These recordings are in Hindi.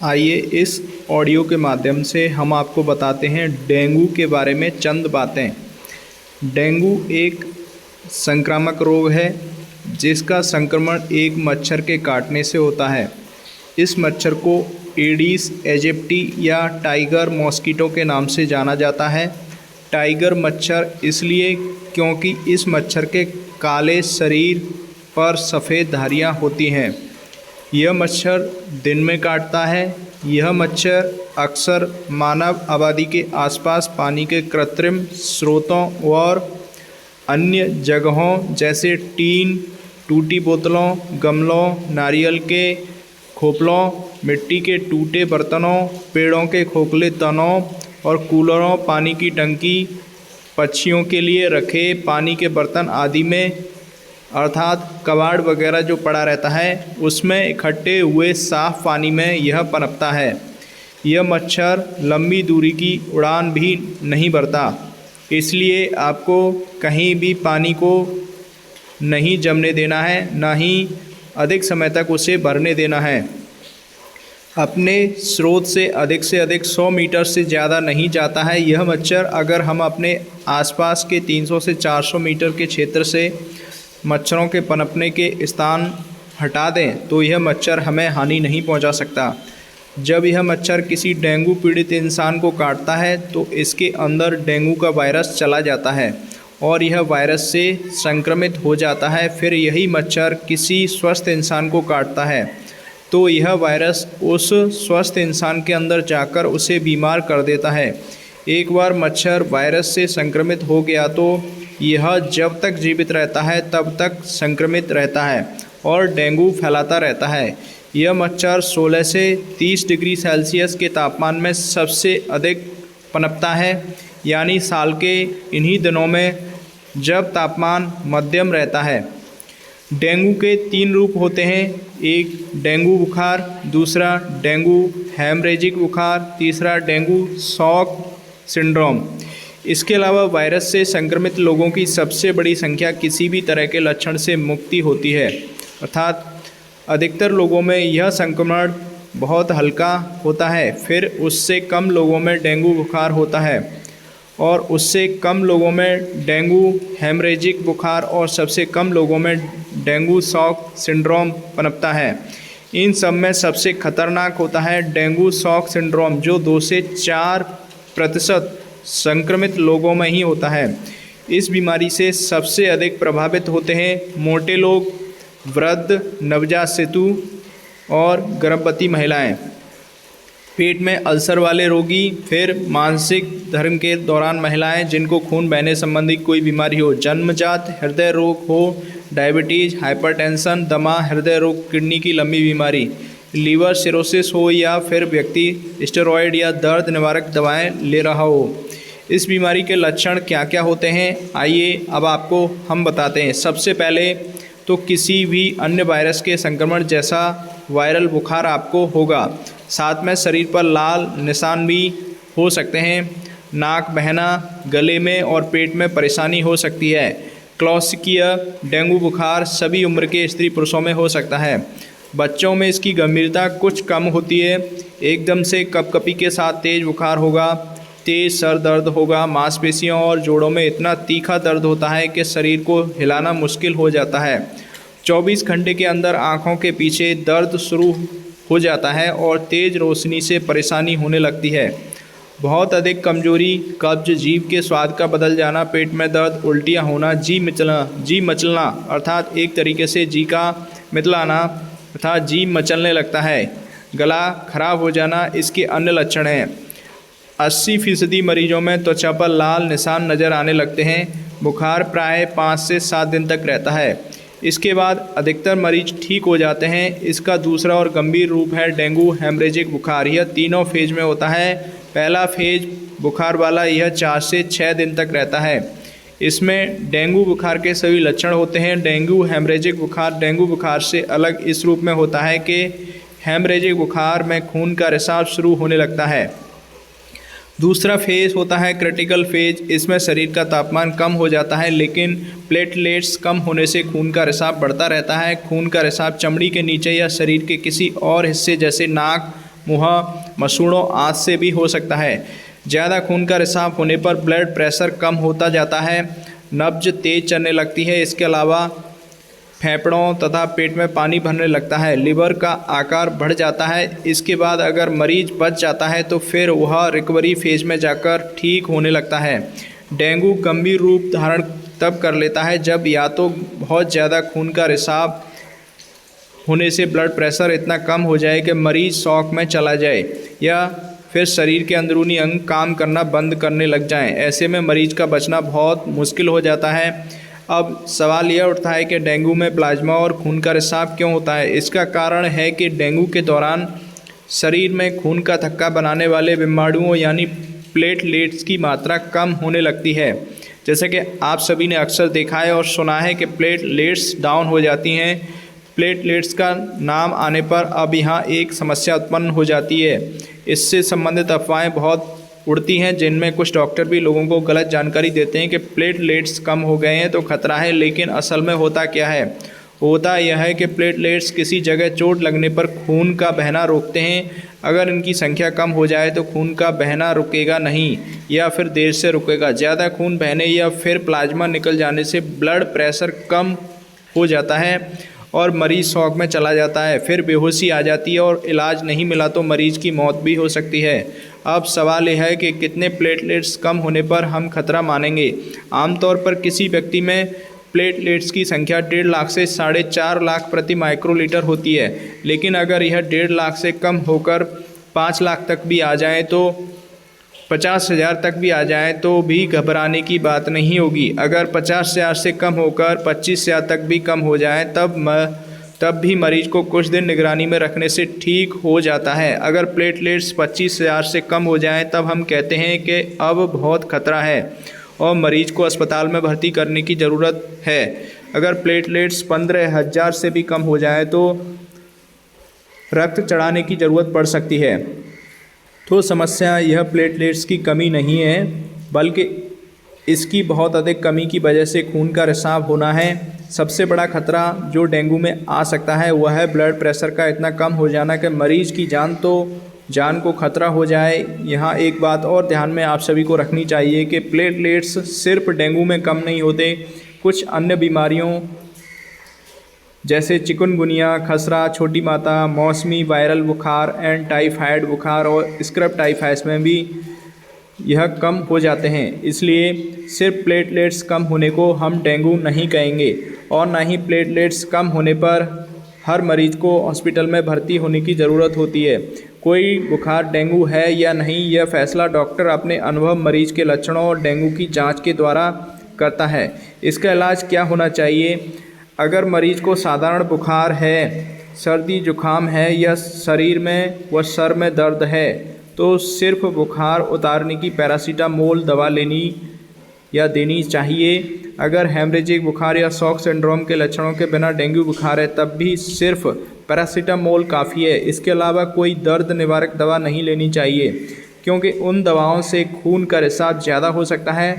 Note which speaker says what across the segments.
Speaker 1: आइए इस ऑडियो के माध्यम से हम आपको बताते हैं डेंगू के बारे में चंद बातें। डेंगू एक संक्रामक रोग है जिसका संक्रमण एक मच्छर के काटने से होता है। इस मच्छर को एडिस एजिप्टी या टाइगर मॉस्किटो के नाम से जाना जाता है। टाइगर मच्छर इसलिए क्योंकि इस मच्छर के काले शरीर पर सफ़ेद धारियाँ होती हैं। यह मच्छर दिन में काटता है। यह मच्छर अक्सर मानव आबादी के आसपास पानी के कृत्रिम स्रोतों और अन्य जगहों जैसे टीन, टूटी बोतलों, गमलों, नारियल के खोपलों, मिट्टी के टूटे बर्तनों, पेड़ों के खोखले तनों और कूलरों, पानी की टंकी, पक्षियों के लिए रखे पानी के बर्तन आदि में अर्थात कबाड़ वगैरह जो पड़ा रहता है उसमें इकट्ठे हुए साफ पानी में यह पनपता है। यह मच्छर लंबी दूरी की उड़ान भी नहीं भरता, इसलिए आपको कहीं भी पानी को नहीं जमने देना है, ना ही अधिक समय तक उसे भरने देना है। अपने स्रोत से अधिक 100 मीटर से ज़्यादा नहीं जाता है यह मच्छर। अगर हम अपने आसपास के 300 से 400 मीटर के क्षेत्र से मच्छरों के पनपने के स्थान हटा दें तो यह मच्छर हमें हानि नहीं पहुंचा सकता। जब यह मच्छर किसी डेंगू पीड़ित इंसान को काटता है तो इसके अंदर डेंगू का वायरस चला जाता है और यह वायरस से संक्रमित हो जाता है। फिर यही मच्छर किसी स्वस्थ इंसान को काटता है तो यह वायरस उस स्वस्थ इंसान के अंदर जाकर उसे बीमार कर देता है। एक बार मच्छर वायरस से संक्रमित हो गया तो यह जब तक जीवित रहता है तब तक संक्रमित रहता है और डेंगू फैलाता रहता है। यह मच्छर 16 से 30 डिग्री सेल्सियस के तापमान में सबसे अधिक पनपता है, यानी साल के इन्हीं दिनों में जब तापमान मध्यम रहता है। डेंगू के 3 रूप होते हैं, एक डेंगू बुखार, दूसरा डेंगू हेमरेजिक बुखार, तीसरा डेंगू शॉक सिंड्रोम। इसके अलावा वायरस से संक्रमित लोगों की सबसे बड़ी संख्या किसी भी तरह के लक्षण से मुक्ति होती है, अर्थात अधिकतर लोगों में यह संक्रमण बहुत हल्का होता है। फिर उससे कम लोगों में डेंगू बुखार होता है और उससे कम लोगों में डेंगू हेमरेजिक बुखार और सबसे कम लोगों में डेंगू शॉक सिंड्रोम पनपता है। इन सब में सबसे खतरनाक होता है डेंगू शॉक सिंड्रोम, जो 2 से 4% संक्रमित लोगों में ही होता है। इस बीमारी से सबसे अधिक प्रभावित होते हैं मोटे लोग, वृद्ध, नवजात शिशु और गर्भवती महिलाएं, पेट में अल्सर वाले रोगी, फिर मासिक धर्म के दौरान महिलाएं जिनको खून बहने संबंधी कोई बीमारी हो, जन्मजात हृदय रोग हो, डायबिटीज़, हाइपरटेंशन, दमा, हृदय रोग, किडनी की लंबी बीमारी, लीवर सिरोसिस हो या फिर व्यक्ति स्टेरॉयड या दर्द निवारक दवाएं ले रहा हो। इस बीमारी के लक्षण क्या क्या होते हैं आइए अब आपको हम बताते हैं। सबसे पहले तो किसी भी अन्य वायरस के संक्रमण जैसा वायरल बुखार आपको होगा, साथ में शरीर पर लाल निशान भी हो सकते हैं, नाक बहना, गले में और पेट में परेशानी हो सकती है। क्लासिकीय डेंगू बुखार सभी उम्र के स्त्री पुरुषों में हो सकता है। बच्चों में इसकी गंभीरता कुछ कम होती है। एकदम से कपकपी के साथ तेज बुखार होगा, तेज सर दर्द होगा, मांसपेशियों और जोड़ों में इतना तीखा दर्द होता है कि शरीर को हिलाना मुश्किल हो जाता है। 24 घंटे के अंदर आँखों के पीछे दर्द शुरू हो जाता है और तेज रोशनी से परेशानी होने लगती है। बहुत अधिक कमजोरी, कब्ज, जीभ के स्वाद का बदल जाना, पेट में दर्द, उल्टियाँ होना, जी मचलना अर्थात एक तरीके से जी का मितलाना अर्थात जी मचलने लगता है, गला खराब हो जाना इसके अन्य लक्षण हैं। 80% मरीजों में त्वचा पर लाल निशान नज़र आने लगते हैं। बुखार प्राय 5 से 7 दिन तक रहता है। इसके बाद अधिकतर मरीज ठीक हो जाते हैं। इसका दूसरा और गंभीर रूप है डेंगू हेमरेजिक बुखार। यह तीनों फेज में होता है। पहला फेज बुखार वाला यह 4 से 6 दिन तक रहता है। इसमें डेंगू बुखार के सभी लक्षण होते हैं। डेंगू हेमरेजिक बुखार डेंगू बुखार से अलग इस रूप में होता है कि हेमरेजिक बुखार में खून का रिसाव शुरू होने लगता है। दूसरा फेज होता है क्रिटिकल फेज। इसमें शरीर का तापमान कम हो जाता है लेकिन प्लेटलेट्स कम होने से खून का रिसाव बढ़ता रहता है। खून का रिसाव चमड़ी के नीचे या शरीर के किसी और हिस्से जैसे नाक, मुँह, मसूड़ों आदि से भी हो सकता है। ज़्यादा खून का रिसाव होने पर ब्लड प्रेशर कम होता जाता है, नब्ज तेज चलने लगती है। इसके अलावा फेफड़ों तथा पेट में पानी भरने लगता है, लिवर का आकार बढ़ जाता है। इसके बाद अगर मरीज बच जाता है तो फिर वह रिकवरी फेज में जाकर ठीक होने लगता है। डेंगू गंभीर रूप धारण तब कर लेता है जब या तो बहुत ज़्यादा खून का रिसाव होने से ब्लड प्रेशर इतना कम हो जाए कि मरीज शॉक में चला जाए, या फिर शरीर के अंदरूनी अंग काम करना बंद करने लग जाएं। ऐसे में मरीज का बचना बहुत मुश्किल हो जाता है। अब सवाल यह उठता है कि डेंगू में प्लाज्मा और खून का रिसाव क्यों होता है। इसका कारण है कि डेंगू के दौरान शरीर में खून का थक्का बनाने वाले बीमाणुओं यानी प्लेटलेट्स की मात्रा कम होने लगती है। जैसे कि आप सभी ने अक्सर देखा है और सुना है कि प्लेटलेट्स डाउन हो जाती हैं। प्लेटलेट्स का नाम आने पर अब यहाँ एक समस्या उत्पन्न हो जाती है। इससे संबंधित अफवाहें बहुत उड़ती हैं, जिनमें कुछ डॉक्टर भी लोगों को गलत जानकारी देते हैं कि प्लेटलेट्स कम हो गए हैं तो खतरा है, लेकिन असल में होता क्या है। होता यह है कि प्लेटलेट्स किसी जगह चोट लगने पर खून का बहना रोकते हैं। अगर इनकी संख्या कम हो जाए तो खून का बहना रुकेगा नहीं या फिर देर से रुकेगा। ज़्यादा खून बहने या फिर प्लाज्मा निकल जाने से ब्लड प्रेशर कम हो जाता है और मरीज़ शॉक में चला जाता है, फिर बेहोशी आ जाती है और इलाज नहीं मिला तो मरीज़ की मौत भी हो सकती है। अब सवाल यह है कि कितने प्लेटलेट्स कम होने पर हम खतरा मानेंगे। आमतौर पर किसी व्यक्ति में प्लेटलेट्स की संख्या 1.5 लाख से 4.5 लाख प्रति माइक्रोलीटर होती है, लेकिन अगर यह 1.5 लाख से कम होकर 5 लाख तक भी आ जाए तो 50,000 तक भी आ जाए तो भी घबराने की बात नहीं होगी। अगर 50,000 से कम होकर 25,000 तक भी कम हो जाए तब भी मरीज को कुछ दिन निगरानी में रखने से ठीक हो जाता है। अगर प्लेटलेट्स 25,000 से कम हो जाएं तब हम कहते हैं कि अब बहुत खतरा है और मरीज को अस्पताल में भर्ती करने की ज़रूरत है। अगर प्लेटलेट्स 15,000 से भी कम हो जाए तो रक्त चढ़ाने की ज़रूरत पड़ सकती है। तो समस्या यह प्लेटलेट्स की कमी नहीं है, बल्कि इसकी बहुत अधिक कमी की वजह से खून का रिसाव होना है। सबसे बड़ा खतरा जो डेंगू में आ सकता है वह है ब्लड प्रेशर का इतना कम हो जाना कि मरीज की जान को खतरा हो जाए। यहाँ एक बात और ध्यान में आप सभी को रखनी चाहिए कि प्लेटलेट्स सिर्फ डेंगू में कम नहीं होते। कुछ अन्य बीमारियों जैसे चिकनगुनिया, खसरा, छोटी माता, मौसमी वायरल बुखार एंड टाइफाइड बुखार और स्क्रब टाइफाइड्स में भी यह कम हो जाते हैं। इसलिए सिर्फ प्लेटलेट्स कम होने को हम डेंगू नहीं कहेंगे और ना ही प्लेटलेट्स कम होने पर हर मरीज को हॉस्पिटल में भर्ती होने की ज़रूरत होती है। कोई बुखार डेंगू है या नहीं, यह फैसला डॉक्टर अपने अनुभव, मरीज के लक्षणों और डेंगू की जांच के द्वारा करता है। इसका इलाज क्या होना चाहिए? अगर मरीज को साधारण बुखार है, सर्दी जुकाम है या शरीर में व सर में दर्द है तो सिर्फ बुखार उतारने की पैरासीटामोल दवा लेनी या देनी चाहिए। अगर हेमरेजिक बुखार या शॉक सिंड्रोम के लक्षणों के बिना डेंगू बुखार है तब भी सिर्फ पैरासीटामोल काफ़ी है। इसके अलावा कोई दर्द निवारक दवा नहीं लेनी चाहिए, क्योंकि उन दवाओं से खून का रिसाव ज़्यादा हो सकता है।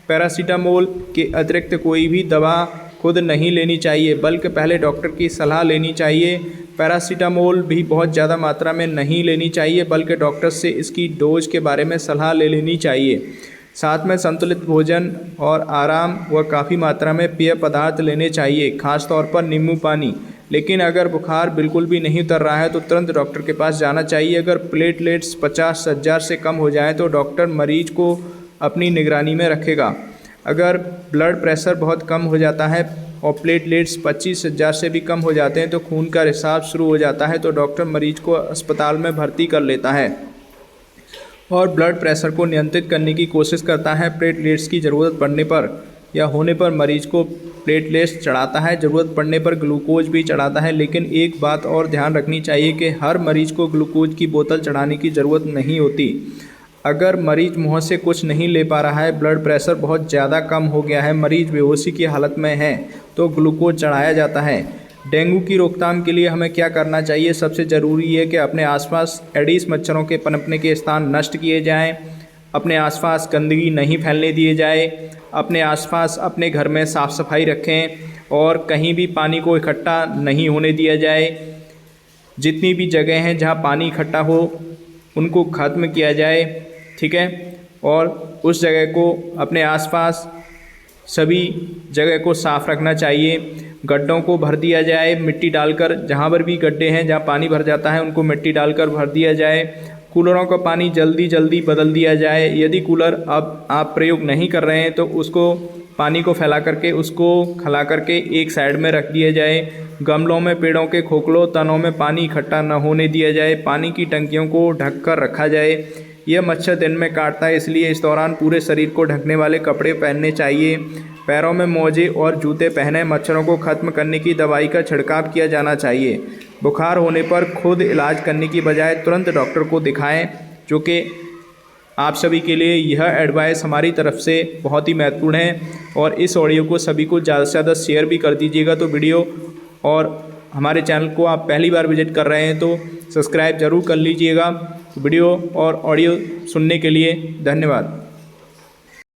Speaker 1: पैरासीटामोल के अतिरिक्त कोई भी दवा खुद नहीं लेनी चाहिए, बल्कि पहले डॉक्टर की सलाह लेनी चाहिए। पैरासीटामोल भी बहुत ज़्यादा मात्रा में नहीं लेनी चाहिए, बल्कि डॉक्टर से इसकी डोज के बारे में सलाह ले लेनी चाहिए। साथ में संतुलित भोजन और आराम व काफ़ी मात्रा में पेय पदार्थ लेने चाहिए, खास तौर पर नींबू पानी। लेकिन अगर बुखार बिल्कुल भी नहीं उतर रहा है तो तुरंत डॉक्टर के पास जाना चाहिए। अगर प्लेटलेट्स 50,000 से कम हो जाएं तो डॉक्टर मरीज को अपनी निगरानी में रखेगा। अगर ब्लड प्रेशर बहुत कम हो जाता है और प्लेटलेट्स 25,000 से भी कम हो जाते हैं तो खून का रिसाव शुरू हो जाता है, तो डॉक्टर मरीज को अस्पताल में भर्ती कर लेता है और ब्लड प्रेशर को नियंत्रित करने की कोशिश करता है। प्लेटलेट्स की ज़रूरत पड़ने पर या होने पर मरीज को प्लेटलेट्स चढ़ाता है, ज़रूरत पड़ने पर ग्लूकोज भी चढ़ाता है। लेकिन एक बात और ध्यान रखनी चाहिए कि हर मरीज को ग्लूकोज की बोतल चढ़ाने की ज़रूरत नहीं होती। अगर मरीज मुँह से कुछ नहीं ले पा रहा है, ब्लड प्रेशर बहुत ज़्यादा कम हो गया है, मरीज बेहोशी की हालत में है, तो ग्लूकोज चढ़ाया जाता है। डेंगू की रोकथाम के लिए हमें क्या करना चाहिए? सबसे ज़रूरी है कि अपने आसपास एडिस मच्छरों के पनपने के स्थान नष्ट किए जाएं, अपने आसपास गंदगी नहीं फैलने दिए जाए, अपने आसपास अपने घर में साफ़ सफाई रखें और कहीं भी पानी को इकट्ठा नहीं होने दिया जाए। जितनी भी जगह हैं जहाँ पानी इकट्ठा हो उनको ख़त्म किया जाए, ठीक है। और उस जगह को अपने आसपास सभी जगह को साफ़ रखना चाहिए। गड्ढों को भर दिया जाए मिट्टी डालकर, जहाँ पर भी गड्ढे हैं जहाँ पानी भर जाता है उनको मिट्टी डालकर भर दिया जाए। कूलरों का पानी जल्दी जल्दी बदल दिया जाए। यदि कूलर अब आप प्रयोग नहीं कर रहे हैं तो उसको पानी को फैला करके उसको खला करके एक साइड में रख दिया जाए। गमलों में पेड़ों के खोखलों तनों में पानी इकट्ठा न होने दिया जाए। पानी की टंकियों को ढक कर रखा जाए। यह मच्छर दिन में काटता है, इसलिए इस दौरान पूरे शरीर को ढकने वाले कपड़े पहनने चाहिए। पैरों में मोजे और जूते पहने मच्छरों को ख़त्म करने की दवाई का छिड़काव किया जाना चाहिए। बुखार होने पर खुद इलाज करने की बजाय तुरंत डॉक्टर को दिखाएं, जो कि आप सभी के लिए यह एडवाइस हमारी तरफ से बहुत ही महत्वपूर्ण है। और इस ऑडियो को सभी को ज़्यादा से ज़्यादा शेयर भी कर दीजिएगा तो वीडियो, और हमारे चैनल को आप पहली बार विजिट कर रहे हैं तो सब्सक्राइब ज़रूर कर लीजिएगा। वीडियो और ऑडियो सुनने के लिए धन्यवाद।